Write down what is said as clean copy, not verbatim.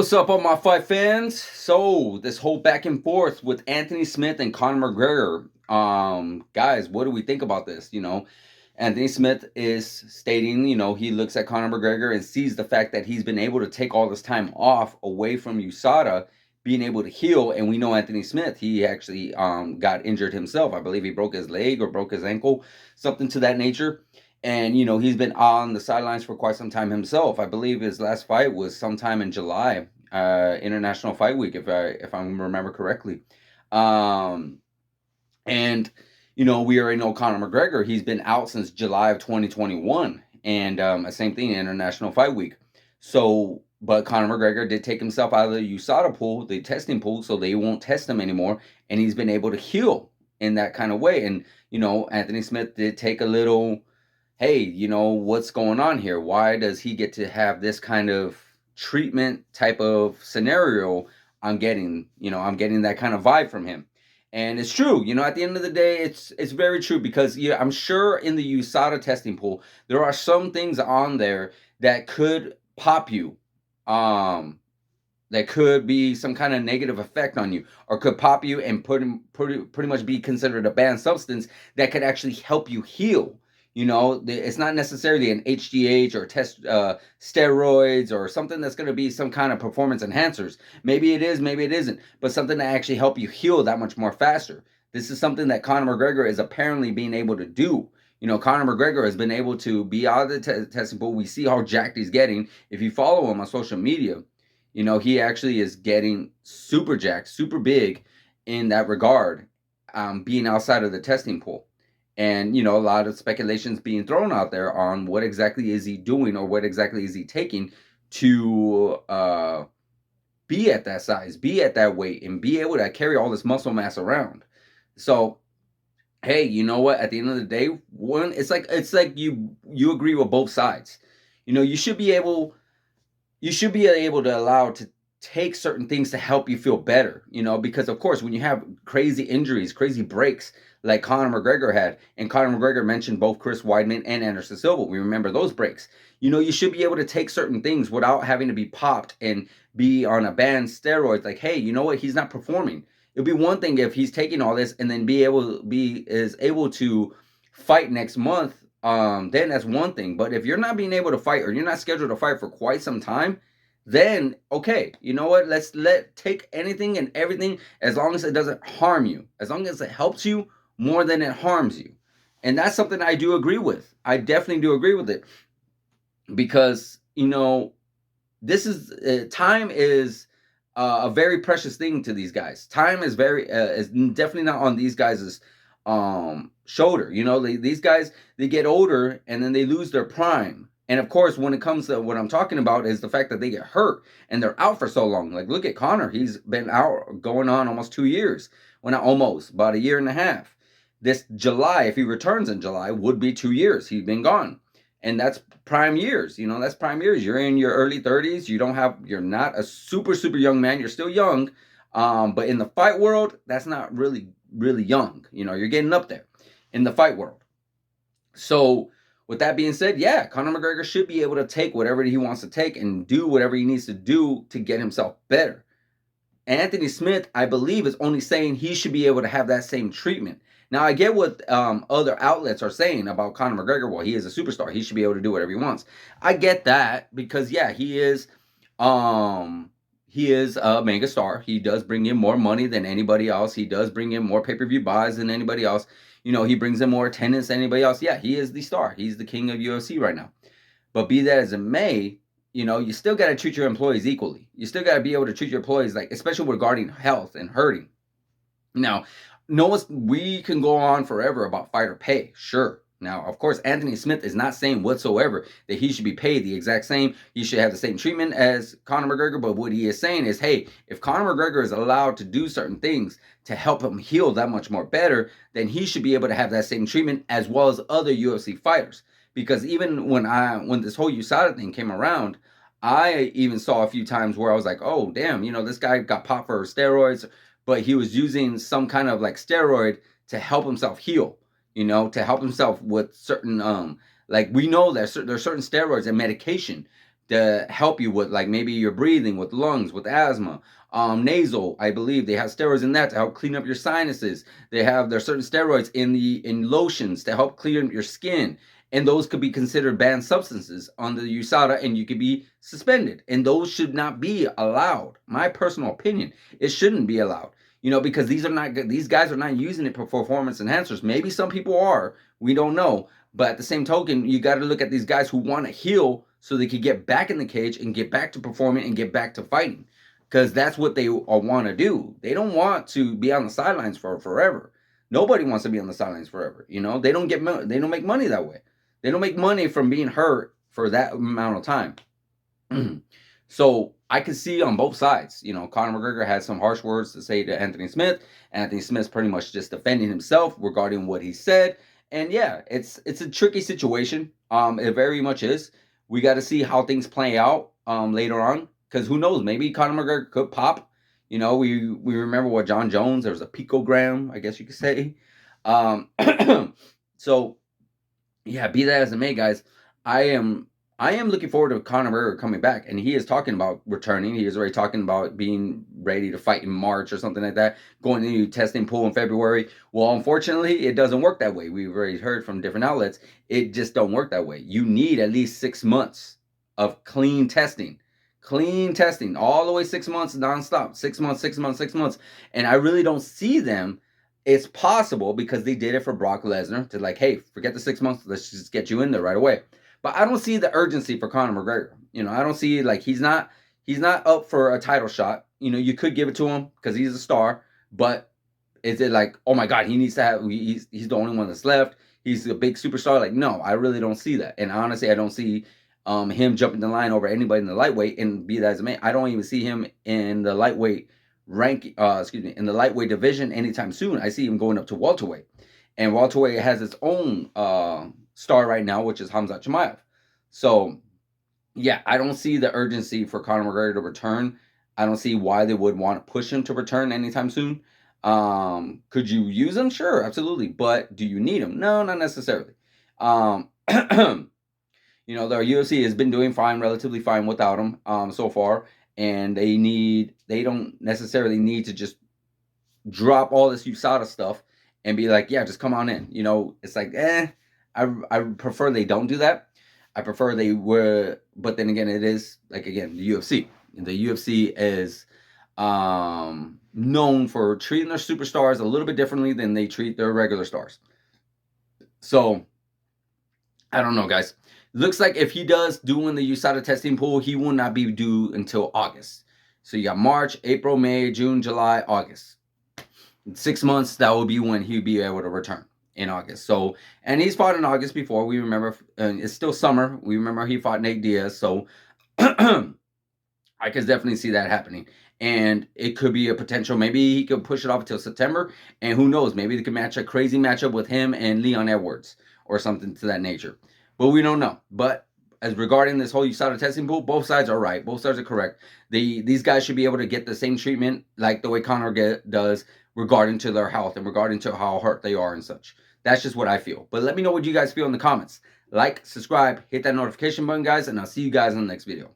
What's up, all my fight fans? So this whole back and forth with Anthony Smith and Conor McGregor. Guys, what do we think about this? Anthony Smith is stating, he looks at Conor McGregor and sees the fact that he's been able to take all this time off away from Usada, being able to heal. And we know Anthony Smith, he actually got injured himself. I believe he broke his leg or broke his ankle, something to that nature. And he's been on the sidelines for quite some time himself. I believe his last fight was sometime in July, International Fight Week, if I remember correctly. Um, and we already know Conor McGregor. He's been out since July of 2021, and same thing, International Fight Week. So, but Conor McGregor did take himself out of the USADA pool, the testing pool, so they won't test him anymore, and he's been able to heal in that kind of way. And Anthony Smith did take a little, hey, what's going on here? Why does he get to have this kind of treatment type of scenario? I'm getting that kind of vibe from him. And it's true, at the end of the day, it's very true because I'm sure in the USADA testing pool, there are some things on there that could pop you. That could be some kind of negative effect on you, or could pop you and pretty much be considered a banned substance that could actually help you heal. It's not necessarily an HGH or test steroids or something that's going to be some kind of performance enhancers. Maybe it is, maybe it isn't, but something to actually help you heal that much more faster. This is something that Conor McGregor is apparently being able to do. Conor McGregor has been able to be out of the testing pool. We see how jacked he's getting. If you follow him on social media, he actually is getting super jacked, super big in that regard, being outside of the testing pool. And, a lot of speculations being thrown out there on what exactly is he doing or what exactly is he taking to be at that size, be at that weight, and be able to carry all this muscle mass around. So, hey, you know what? At the end of the day, it's like you agree with both sides. You should be able to allow to take certain things to help you feel better, because of course, when you have crazy injuries, crazy breaks like Conor McGregor had, and Conor McGregor mentioned both Chris Weidman and Anderson Silva. We remember those breaks. You should be able to take certain things without having to be popped and be on a banned steroids. Like, hey, you know what? He's not performing. It'd be one thing if he's taking all this and then is able to fight next month. Then that's one thing. But if you're not being able to fight, or you're not scheduled to fight for quite some time, then okay, you know what? Let's take anything and everything as long as it doesn't harm you, as long as it helps you more than it harms you. And that's something I do agree with. I definitely do agree with it, because this is time is a very precious thing to these guys. Time is is definitely not on these guys' shoulder. These guys, they get older and then they lose their prime. And of course, when it comes to what I'm talking about is the fact that they get hurt and they're out for so long. Like, look at Conor. He's been out going on almost 2 years. Well, not almost, about a year and a half. This July, if he returns in July, would be 2 years. He's been gone. And that's prime years. That's prime years. You're in your early 30s. You're not a super, super young man. You're still young. But in the fight world, that's not really, really young. You're getting up there in the fight world. So with that being said, yeah, Conor McGregor should be able to take whatever he wants to take and do whatever he needs to do to get himself better. Anthony Smith, I believe, is only saying he should be able to have that same treatment. Now, I get what other outlets are saying about Conor McGregor. Well, he is a superstar. He should be able to do whatever he wants. I get that because, yeah, he is a mega star. He does bring in more money than anybody else. He does bring in more pay-per-view buys than anybody else. He brings in more attendance than anybody else. Yeah, he is the star. He's the king of UFC right now. But be that as it may, you still got to treat your employees equally. You still got to be able to treat your employees, like, especially regarding health and hurting. Now, we can go on forever about fighter pay, sure. Now, of course, Anthony Smith is not saying whatsoever that he should be paid the exact same. He should have the same treatment as Conor McGregor. But what he is saying is, hey, if Conor McGregor is allowed to do certain things to help him heal that much more better, then he should be able to have that same treatment as well as other UFC fighters. Because even when this whole USADA thing came around, I even saw a few times where I was like, oh, damn, this guy got popped for steroids, but he was using some kind of like steroid to help himself heal, to help himself with certain, like, we know that there's certain steroids and medication to help you with, like, maybe your breathing, with lungs, with asthma. Nasal, I believe they have steroids in that to help clean up your sinuses. They have there's certain steroids in lotions to help clean up your skin, and those could be considered banned substances under the USADA, and you could be suspended. And those should not be allowed. My personal opinion, it shouldn't be allowed. Because these guys are not using it for performance enhancers. Maybe some people are, we don't know. But at the same token, you got to look at these guys who want to heal so they could get back in the cage and get back to performing and get back to fighting, because that's what they want to do. They don't want to be on the sidelines for forever. Nobody wants to be on the sidelines forever. They don't make money that way. They don't make money from being hurt for that amount of time. So I could see on both sides. Conor McGregor had some harsh words to say to Anthony Smith. Anthony Smith's pretty much just defending himself regarding what he said. And yeah, it's a tricky situation. It very much is. We got to see how things play out later on, because who knows? Maybe Conor McGregor could pop. We remember what John Jones. There was a picogram, I guess you could say. So yeah, be that as it may, guys. I am looking forward to Conor McGregor coming back, and he is talking about returning. He is already talking about being ready to fight in March or something like that, going into testing pool in February. Well, unfortunately, it doesn't work that way. We've already heard from different outlets. It just don't work that way. You need at least 6 months of clean testing, all the way 6 months nonstop, 6 months, 6 months, 6 months. And I really don't see them. It's possible because they did it for Brock Lesnar to, like, hey, forget the 6 months. Let's just get you in there right away. But I don't see the urgency for Conor McGregor. I don't see, like, he's not up for a title shot. You could give it to him because he's a star. But is it like, oh my God, he needs to have, he's the only one that's left, he's a big superstar? Like, no, I really don't see that. And honestly, I don't see him jumping the line over anybody in the lightweight. And be that as it may, I don't even see him in the lightweight in the lightweight division anytime soon. I see him going up to welterweight. And welterweight has its own star right now, which is Khamzat Chimaev. So, yeah, I don't see the urgency for Conor McGregor to return. I don't see why they would want to push him to return anytime soon. Could you use him? Sure, absolutely. But do you need him? No, not necessarily. The UFC has been doing fine, relatively fine without him so far. And they don't necessarily need to just drop all this USADA stuff and be like, yeah, just come on in. It's like, I prefer they don't do that. I prefer they were, but then again, it is, like, again, the UFC. The UFC is known for treating their superstars a little bit differently than they treat their regular stars. So, I don't know, guys. Looks like if he does doing the USADA testing pool, he will not be due until August. So you got March, April, May, June, July, August. 6 months, that will be when he'll be able to return in August. So, and he's fought in August before. We remember, it's still summer. We remember he fought Nate Diaz. So I could definitely see that happening. And it could be a potential. Maybe he could push it off until September. And who knows? Maybe they could match a crazy matchup with him and Leon Edwards or something to that nature. But we don't know. But as regarding this whole USADA testing pool, both sides are right. Both sides are correct. These guys should be able to get the same treatment like the way Conor does regarding to their health and regarding to how hurt they are and such. That's just what I feel. But let me know what you guys feel in the comments. Like, subscribe, hit that notification button, guys, and I'll see you guys in the next video.